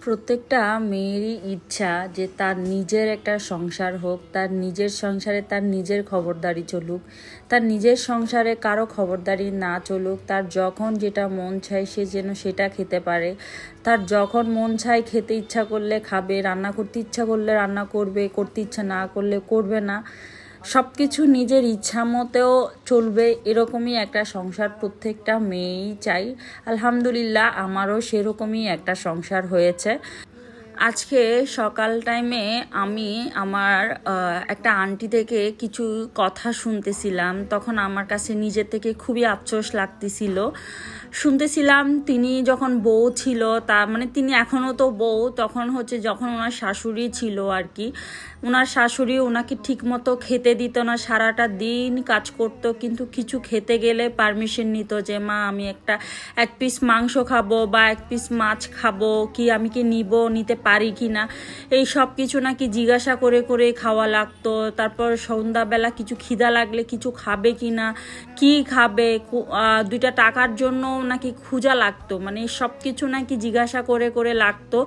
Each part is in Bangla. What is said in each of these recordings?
প্রত্যেকটা মেয়েরই ইচ্ছা যে তার নিজের একটা সংসার হোক, তার নিজের সংসারে তার নিজের খবরদারি চলুক, তার নিজের সংসারে কারো খবরদারি না চলুক, তার যখন যেটা মন চায় সে যেন সেটা খেতে পারে, তার যখন মন চায় খেতে ইচ্ছা করলে খাবে, রান্না করতে ইচ্ছা করলে রান্না করবে, করতে ইচ্ছা না করলে করবে না, সব কিছু নিজের ইচ্ছা মতেও চলবে, এরকমই একটা সংসার প্রত্যেকটা মেয়েই চাই। আলহামদুলিল্লাহ আমারও সেরকমই একটা সংসার হয়েছে। আজকে সকাল টাইমে আমি আমার একটা আন্টি থেকে কিছু কথা শুনতেছিলাম, তখন আমার কাছে নিজের থেকে খুবই আফসোস লাগতেছিল। শুনতেছিলাম তিনি যখন বউ ছিল, তার মানে তিনি এখনও তো বউ, তখন হচ্ছে যখন ওনার শাশুড়ি ছিল আর কি, ওনার শাশুড়ি ওনাকে ঠিকমতো খেতে দিত না, সারাটা দিন কাজ করতো, কিন্তু কিছু খেতে গেলে পারমিশন নিত যে মা আমি এক পিস মাংস খাবো বা এক পিস মাছ খাবো, কি আমি কি নিতে পারি কি না, এই সব কিছু নাকি জিজ্ঞাসা করে করে খাওয়া লাগতো। তারপর সন্ধ্যাবেলা কিছু খিদা লাগলে কিছু খাবে কি না, কি খাবে, দুইটা টাকার জন্য নাকি খুঁজা লাগতো, মানে সব কিছু নাকি জিজ্ঞাসা করে করে লাগতো।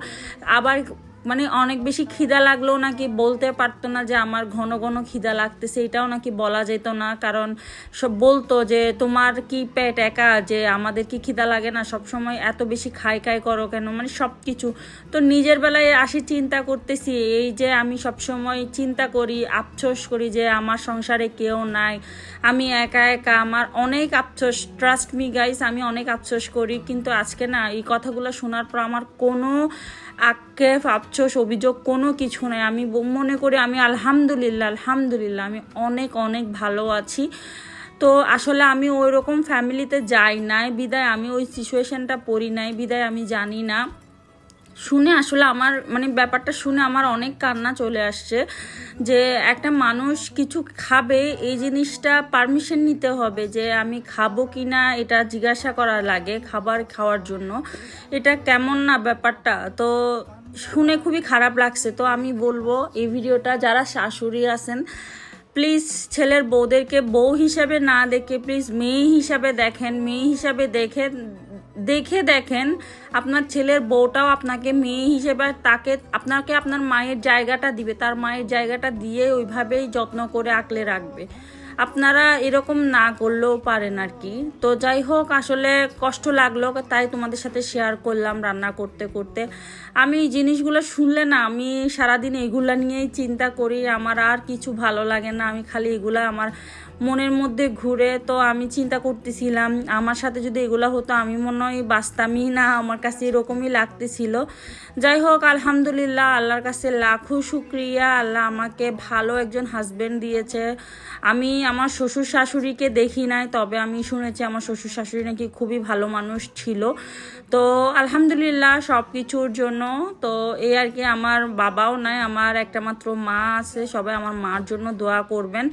আবার মানে অনেক বেশি খিদা লাগলেও নাকি বলতে পারতো না যে আমার ঘন ঘন খিদা লাগতেছে, এটাও নাকি বলা যেত না, কারণ সব বলতো যে তোমার কি পেট একা, যে আমাদের কি খিদা লাগে না, সব সময় এত বেশি খাই খাই করো কেন, মানে সব কিছু। তো নিজের বেলায় আসি চিন্তা করতেছি, এই যে আমি সব সময় চিন্তা করি, আফসোস করি যে আমার সংসারে কেউ নাই, আমি একা একা, আমার অনেক আফসোস, ট্রাস্ট মি গাইস, আমি অনেক আফসোস করি। কিন্তু আজকে না এই কথাগুলো শোনার পর আমার কোনো আক্ষেপ আফসোস অভিযোগ কোনো কিছু নেই। আমি মনে করি আমি আলহামদুলিল্লাহ আমি অনেক অনেক ভালো আছি। তো আসলে আমি ওই রকম ফ্যামিলিতে যাই নাই বিদায়, আমি ওই সিচুয়েশনটা পড়ি নাই বিদায় আমি জানি না। শুনে আসলে আমার মানে ব্যাপারটা শুনে আমার অনেক কান্না চলে আসছে যে একটা মানুষ কিছু খাবে, এই জিনিসটা পারমিশন নিতে হবে যে আমি খাবো কি না, এটা জিজ্ঞাসা করা লাগে খাবার খাওয়ার জন্য। এটা কেমন না ব্যাপারটা, তো শুনে খুবই খারাপ লাগছে। তো আমি বলবো এই ভিডিওটা যারা শাশুড়ি আছেন, প্লিজ ছেলের বউদেরকে বউ হিসাবে না দেখে প্লিজ মেয়ে হিসাবে দেখেন, মেয়ে হিসাবে দেখেন আপনার ছেলের বউটাও আপনাকে মেয়ে হিসেবে আপনাকে আপনার মায়ের জায়গাটা দিবে, তার মায়ের জায়গাটা দিয়ে ওইভাবেই যত্ন করে আঁকলে রাখবে। আপনারা এরকম না করলেও পারেন আর কি। তো যাই হোক, আসলে কষ্ট লাগলো তাই তোমাদের সাথে শেয়ার করলাম রান্না করতে করতে। আমি এই জিনিসগুলো শুনলে না আমি সারাদিন এগুলা নিয়েই চিন্তা করি, আমার আর কিছু ভালো লাগে না, আমি খালি এগুলা আমার মনের মধ্যে ঘুরে। তো আমি চিন্তা করতেছিলাম আমার সাথে যদি এগুলো হতো আমি মনে হয় বাঁচতামই না, আমার কাছে এরকমই লাগতেছিল। যাই হোক, আলহামদুলিল্লাহ আল্লাহর কাছে লাখো শুক্রিয়া, আল্লাহ আমাকে ভালো একজন হাজবেন্ড দিয়েছে। আমি আমার শ্বশুর শাশুড়িকে দেখি নাই, তবে আমি শুনেছি আমার শ্বশুর শাশুড়ি নাকি খুবই ভালো মানুষ ছিল। তো আলহামদুলিল্লাহ সব কিছুর জন্য। তো এই আর কি, আমার বাবাও নাই, আমার একটা মাত্র মা আছে, সবাই আমার মার জন্য দোয়া করবেন।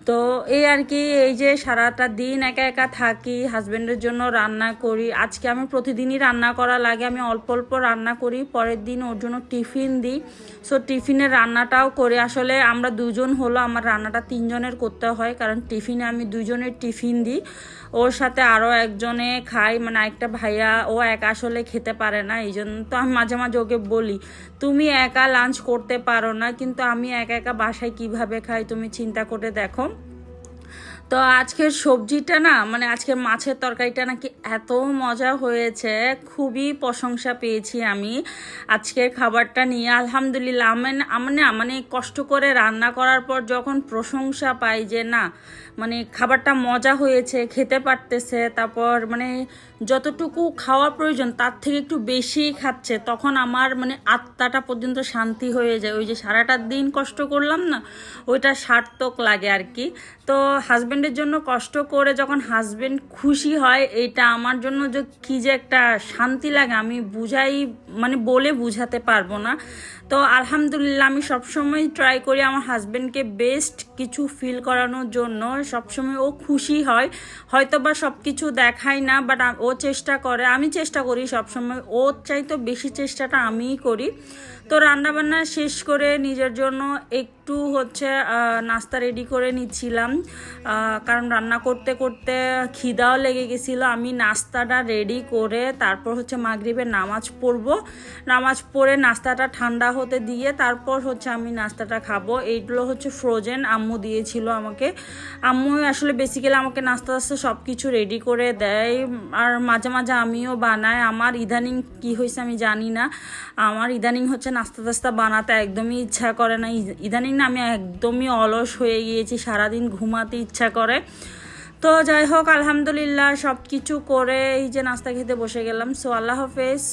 তো এই আর কি, এই যে সারাটা দিন একা একা থাকি, হাজব্যান্ডের জন্য রান্না করি। আজকে আমি প্রতিদিনই রান্না করা লাগে, আমি অল্প অল্প রান্না করি, পরের দিন ওর জন্য টিফিন দিই। সো টিফিনের রান্নাটাও করি। আসলে আমরা দুজন হলো, আমার রান্নাটা 3 জনের করতে হয়, কারণ টিফিনে আমি 2 জনের টিফিন দিই, ওর সাথে আরও একজনে খাই, মানে একটা ভাইয়া, ও একা আসলে খেতে পারে না, এই জন্য তো আমি মাঝে মাঝে ওকে বলি তুমি একা লাঞ্চ করতে পারো না, কিন্তু আমি একা একা বাসায় কিভাবে খাই তুমি চিন্তা করে দেখো। তো আজকের সবজিটা না, মানে আজকের মাছের তরকারিটা নাকি এত মজা হয়েছে, খুবই প্রশংসা পেয়েছি আমি আজকের খাবারটা নিয়ে। আলহামদুলিল্লাহ মানে কষ্ট করে রান্না করার পর যখন প্রশংসা পাই যে না মানে খাবারটা মজা হয়েছে, খেতে পারতেছে, তারপর মানে যতটুকু খাওয়া প্রয়োজন তার থেকে একটু বেশি খাচ্ছে, তখন আমার মানে আত্মাটা পর্যন্ত শান্তি হয়ে যায়। ওই যে সারাটা দিন কষ্ট করলাম না, ওইটা সার্থক লাগে আর কি। তো হাজব্যান্ডের জন্য কষ্ট করে যখন হাজব্যান্ড খুশি হয়, এটা আমার জন্য যে কী যে একটা শান্তি লাগে আমি মানে বলে বুঝাতে পারবো না। তো আলহামদুলিল্লাহ আমি সবসময় ট্রাই করি আমার হাজব্যান্ডকে বেস্ট কিছু ফিল করানোর জন্য, সবসময় ও খুশি হয়। হয়তো বা সব কিছু দেখাই না, বাট ও চেষ্টা করে, আমি চেষ্টা করি সবসময়, ওর চাইতে বেশি চেষ্টাটা আমিই করি। তো রান্নাবান্না শেষ করে নিজের জন্য একটু হচ্ছে নাস্তা রেডি করে নিচ্ছিলাম, কারণ রান্না করতে করতে খিদাও লেগে গেছিলো। আমি নাস্তাটা রেডি করে তারপর হচ্ছে মাগরিবের নামাজ পড়বো, নামাজ পড়ে নাস্তাটা ঠান্ডা হতে দিয়ে তারপর হচ্ছে আমি নাস্তাটা খাবো। এইগুলো হচ্ছে ফ্রোজেন, আম্মু দিয়েছিল আমাকে। আম্মু আসলে বেসিক্যালি আমাকে নাস্তা টাস্তা সব কিছু রেডি করে দেয়, আর মাঝে মাঝে আমিও বানাই। আমার ইদানিং কি হয়েছে আমি জানি না, আমার ইদানিং হচ্ছে নাস্তা টাস্তা বানাতে একদমই ইচ্ছা করে না। ইদানিং না আমি একদমই অলস হয়ে গিয়েছি, সারাদিন ঘুমাতে ইচ্ছা করে। তো যাই হোক, আলহামদুলিল্লাহ সব কিছু করে এই যে নাস্তা খেতে বসে গেলাম। সো আল্লাহ হাফেজ।